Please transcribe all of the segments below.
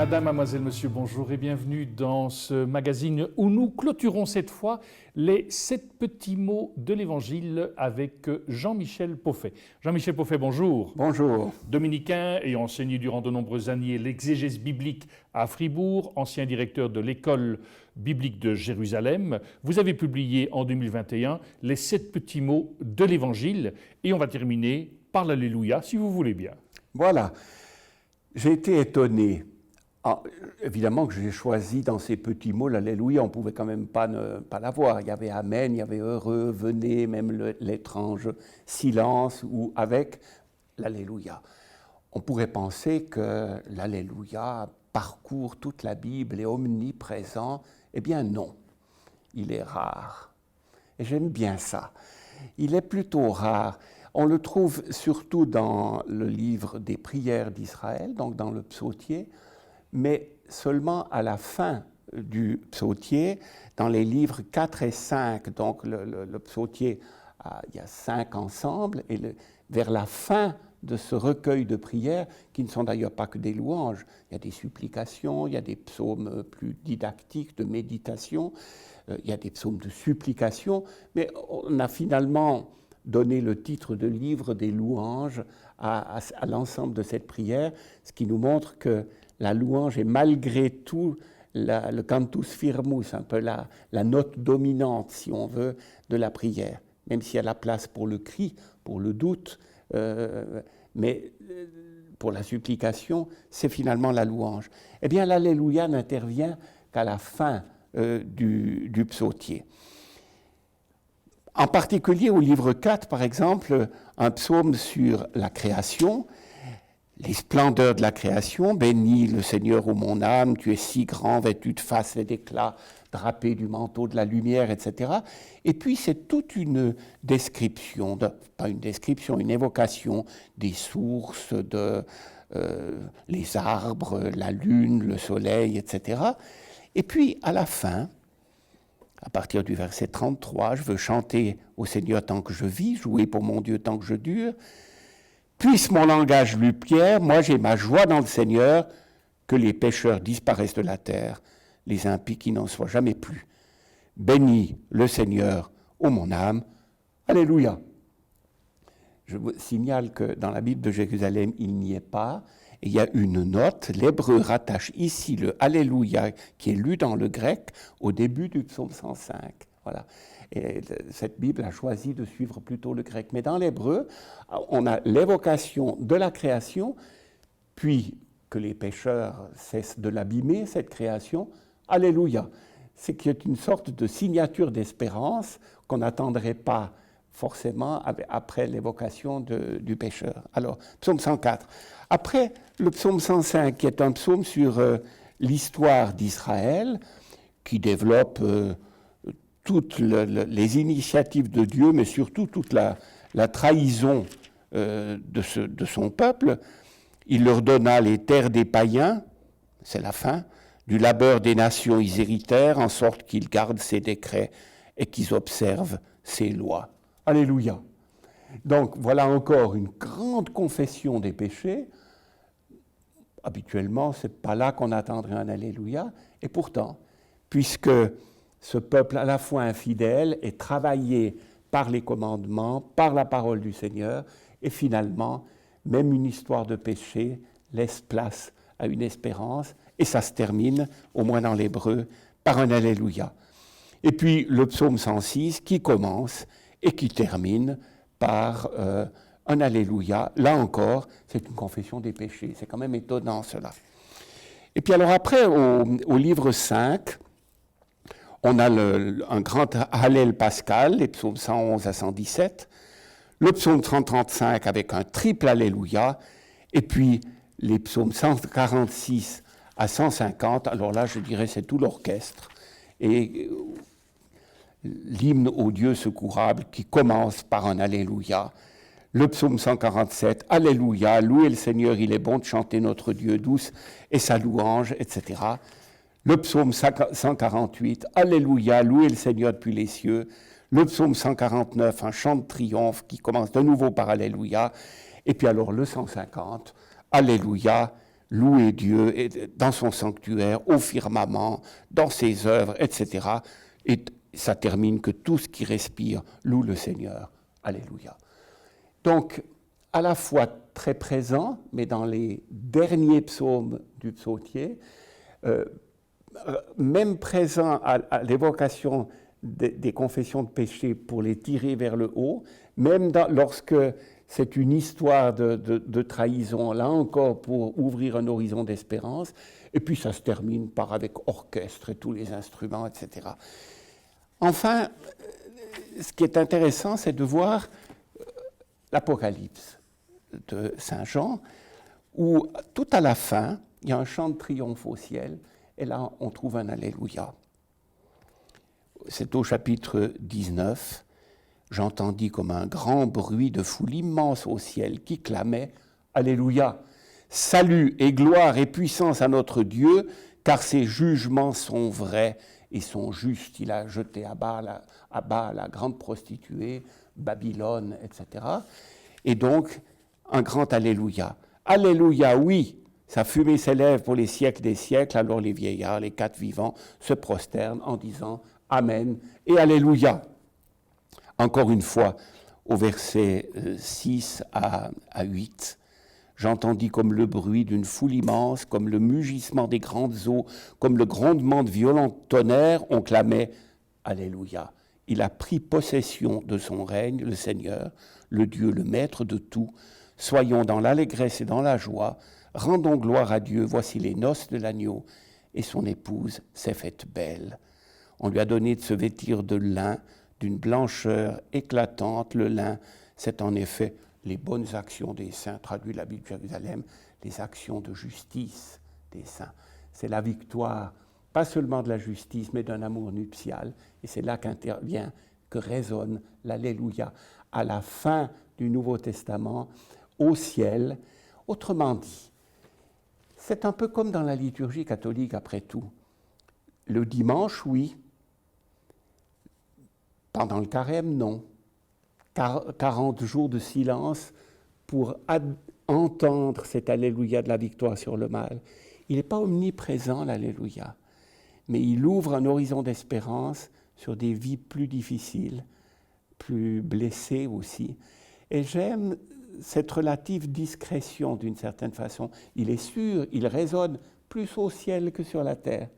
Madame, mademoiselle, monsieur, bonjour et bienvenue dans ce magazine où nous clôturons cette fois les 7 petits mots de l'Évangile avec Jean-Michel Poffet. Jean-Michel Poffet, bonjour. Bonjour. Dominicain et enseigné durant de nombreuses années l'exégèse biblique à Fribourg, ancien directeur de l'école biblique de Jérusalem. Vous avez publié en 2021 les 7 petits mots de l'Évangile et on va terminer par l'Alléluia, si vous voulez bien. Voilà. J'ai été étonné. Évidemment que j'ai choisi dans ces petits mots l'Alléluia, on ne pouvait quand même pas ne pas l'avoir. Il y avait Amen, il y avait Heureux, Venez, même l'étrange silence ou avec l'Alléluia. On pourrait penser que l'Alléluia parcourt toute la Bible, est omniprésent. Eh bien non, il est rare. Et j'aime bien ça. Il est plutôt rare. On le trouve surtout dans le livre des prières d'Israël, donc dans le psautier, mais seulement à la fin du psautier, dans les livres 4 et 5, donc le psautier, il y a 5 ensembles, et vers la fin de ce recueil de prières, qui ne sont d'ailleurs pas que des louanges, il y a des supplications, il y a des psaumes plus didactiques, de méditation, il y a des psaumes de supplication, mais on a finalement donné le titre de livre des louanges à l'ensemble de cette prière, ce qui nous montre que la louange est malgré tout le cantus firmus, un peu la note dominante, si on veut, de la prière, même s'il y a la place pour le cri, pour le doute, mais pour la supplication, c'est finalement la louange. Eh bien, l'Alléluia n'intervient qu'à la fin du psautier. En particulier au livre 4, par exemple, un psaume sur la création, les splendeurs de la création, bénis le Seigneur ô mon âme, tu es si grand, vêtu de face et d'éclat, drapé du manteau de la lumière, etc. Et puis c'est toute une description, pas une description, une évocation des sources, les arbres, la lune, le soleil, etc. Et puis à la fin, à partir du verset 33, je veux chanter au Seigneur tant que je vis, jouer pour mon Dieu tant que je dure. Puisse mon langage lui plaire, moi j'ai ma joie dans le Seigneur, que les pécheurs disparaissent de la terre, les impies qui n'en soient jamais plus. Bénis le Seigneur, ô mon âme. Alléluia. Je vous signale que dans la Bible de Jérusalem, il n'y est pas. Et il y a une note, l'hébreu rattache ici le Alléluia qui est lu dans le grec au début du psaume 105. Voilà. Et cette Bible a choisi de suivre plutôt le grec. Mais dans l'hébreu, on a l'évocation de la création, puis que les pécheurs cessent de l'abîmer, cette création. Alléluia. C'est qu'il y a une sorte de signature d'espérance qu'on n'attendrait pas forcément après l'évocation du pécheur. Alors, psaume 104. Après, le psaume 105, qui est un psaume sur l'histoire d'Israël, qui développe toutes les initiatives de Dieu, mais surtout toute la trahison de son peuple. Il leur donna les terres des païens, c'est la fin, du labeur des nations ils héritèrent, en sorte qu'ils gardent ses décrets et qu'ils observent ses lois. Alléluia. Donc voilà encore une grande confession des péchés. Habituellement, ce n'est pas là qu'on attendrait un Alléluia. Et pourtant, puisque ce peuple à la fois infidèle est travaillé par les commandements, par la parole du Seigneur, et finalement, même une histoire de péché laisse place à une espérance, et ça se termine, au moins dans l'hébreu, par un Alléluia. Et puis le psaume 106 qui commence et qui termine par un Alléluia. Là encore, c'est une confession des péchés. C'est quand même étonnant cela. Et puis alors après, au livre 5, on a un grand Hallel pascal, les psaumes 111 à 117, le psaume 135 avec un triple Alléluia, et puis les psaumes 146 à 150, alors là je dirais c'est tout l'orchestre. Et l'hymne au Dieu secourable qui commence par un Alléluia. Le psaume 147, Alléluia, louez le Seigneur, il est bon de chanter notre Dieu douce et sa louange, etc. Le psaume 148, Alléluia, louez le Seigneur depuis les cieux. Le psaume 149, un chant de triomphe qui commence de nouveau par Alléluia. Et puis alors le 150, Alléluia, louer Dieu dans son sanctuaire, au firmament, dans ses œuvres, etc. Et ça termine que tout ce qui respire loue le Seigneur. Alléluia. Donc, à la fois très présent, mais dans les derniers psaumes du psautier, même présent à l'évocation des confessions de péché pour les tirer vers le haut, même lorsque c'est une histoire de trahison, là encore pour ouvrir un horizon d'espérance, et puis ça se termine par avec orchestre et tous les instruments, etc. Enfin, ce qui est intéressant, c'est de voir l'Apocalypse de Saint Jean, où tout à la fin, il y a un chant de triomphe au ciel, et là on trouve un Alléluia. C'est au chapitre 19. J'entendis comme un grand bruit de foule immense au ciel qui clamait « Alléluia ! Salut et gloire et puissance à notre Dieu, car ses jugements sont vrais et sont justes. » Il a jeté à bas la grande prostituée, Babylone, etc. Et donc, un grand Alléluia. Alléluia, oui, sa fumée s'élève pour les siècles des siècles, alors les vieillards, les quatre vivants, se prosternent en disant « Amen » et « Alléluia ». Encore une fois, au verset 6 à 8, j'entendis comme le bruit d'une foule immense, comme le mugissement des grandes eaux, comme le grondement de violents tonnerres, on clamait « Alléluia ». Il a pris possession de son règne, le Seigneur, le Dieu, le Maître de tout. Soyons dans l'allégresse et dans la joie, rendons gloire à Dieu, voici les noces de l'agneau, et son épouse s'est faite belle. On lui a donné de se vêtir de lin, d'une blancheur éclatante. Le lin, c'est en effet les bonnes actions des saints, traduit la Bible de Jérusalem, les actions de justice des saints. C'est la victoire, pas seulement de la justice, mais d'un amour nuptial. Et c'est là qu'intervient, que résonne l'Alléluia à la fin du Nouveau Testament, au ciel. Autrement dit, c'est un peu comme dans la liturgie catholique après tout. Le dimanche, oui. Pendant le carême, non. 40 jours de silence pour entendre cet Alléluia de la victoire sur le mal. Il n'est pas omniprésent, l'Alléluia, mais il ouvre un horizon d'espérance sur des vies plus difficiles, plus blessées aussi. Et j'aime cette relative discrétion d'une certaine façon. Il est sûr, il résonne plus au ciel que sur la terre.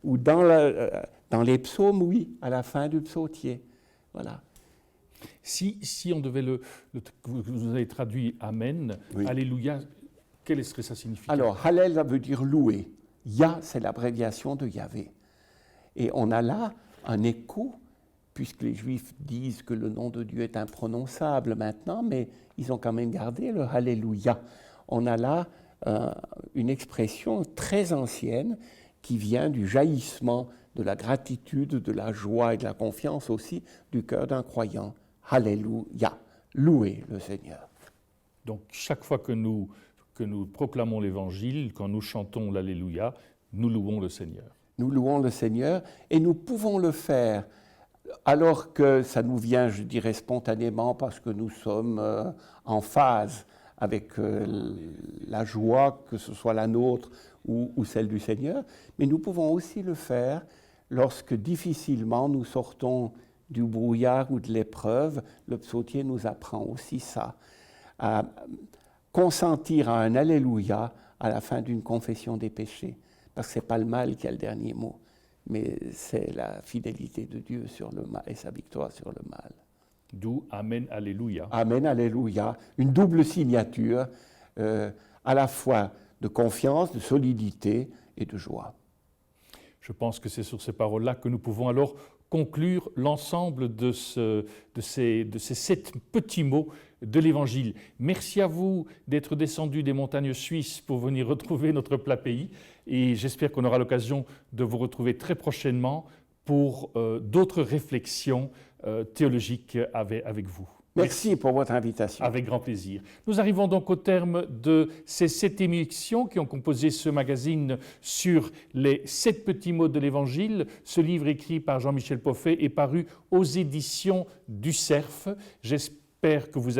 Ou dans les psaumes, oui, à la fin du psautier. Voilà. Si on devait vous avez traduit Amen, oui. Alléluia, quelle serait sa signification? Alors, Hallel, ça veut dire louer. Yah, c'est l'abréviation de Yahvé. Et on a là un écho, puisque les Juifs disent que le nom de Dieu est imprononçable maintenant, mais ils ont quand même gardé le Alléluia. On a là une expression très ancienne qui vient du jaillissement de la gratitude, de la joie et de la confiance aussi du cœur d'un croyant. Alléluia, louez le Seigneur. Donc chaque fois que nous proclamons l'Évangile, quand nous chantons l'Alléluia, nous louons le Seigneur. Nous louons le Seigneur et nous pouvons le faire alors que ça nous vient, je dirais, spontanément parce que nous sommes en phase avec la joie, que ce soit la nôtre ou celle du Seigneur, mais nous pouvons aussi le faire lorsque difficilement nous sortons du brouillard ou de l'épreuve. Le psautier nous apprend aussi ça, à consentir à un Alléluia à la fin d'une confession des péchés, parce que ce n'est pas le mal qui a le dernier mot, mais c'est la fidélité de Dieu sur le mal et sa victoire sur le mal. D'où Amen, Alléluia. Amen, Alléluia. Une double signature, à la fois de confiance, de solidité et de joie. Je pense que c'est sur ces paroles-là que nous pouvons alors conclure l'ensemble de ces 7 petits mots de l'Évangile. Merci à vous d'être descendus des montagnes suisses pour venir retrouver notre plat pays et j'espère qu'on aura l'occasion de vous retrouver très prochainement pour d'autres réflexions théologiques avec vous. Merci pour votre invitation. Avec grand plaisir. Nous arrivons donc au terme de ces 7 émissions qui ont composé ce magazine sur les 7 petits mots de l'Évangile. Ce livre écrit par Jean-Michel Poffet est paru aux éditions du Cerf. J'espère J'espère que vous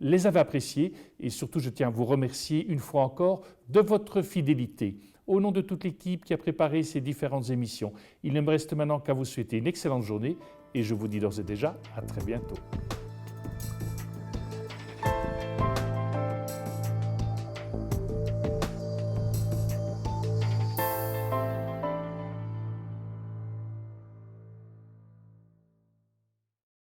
les avez appréciés et surtout je tiens à vous remercier une fois encore de votre fidélité. Au nom de toute l'équipe qui a préparé ces différentes émissions, il ne me reste maintenant qu'à vous souhaiter une excellente journée et je vous dis d'ores et déjà à très bientôt.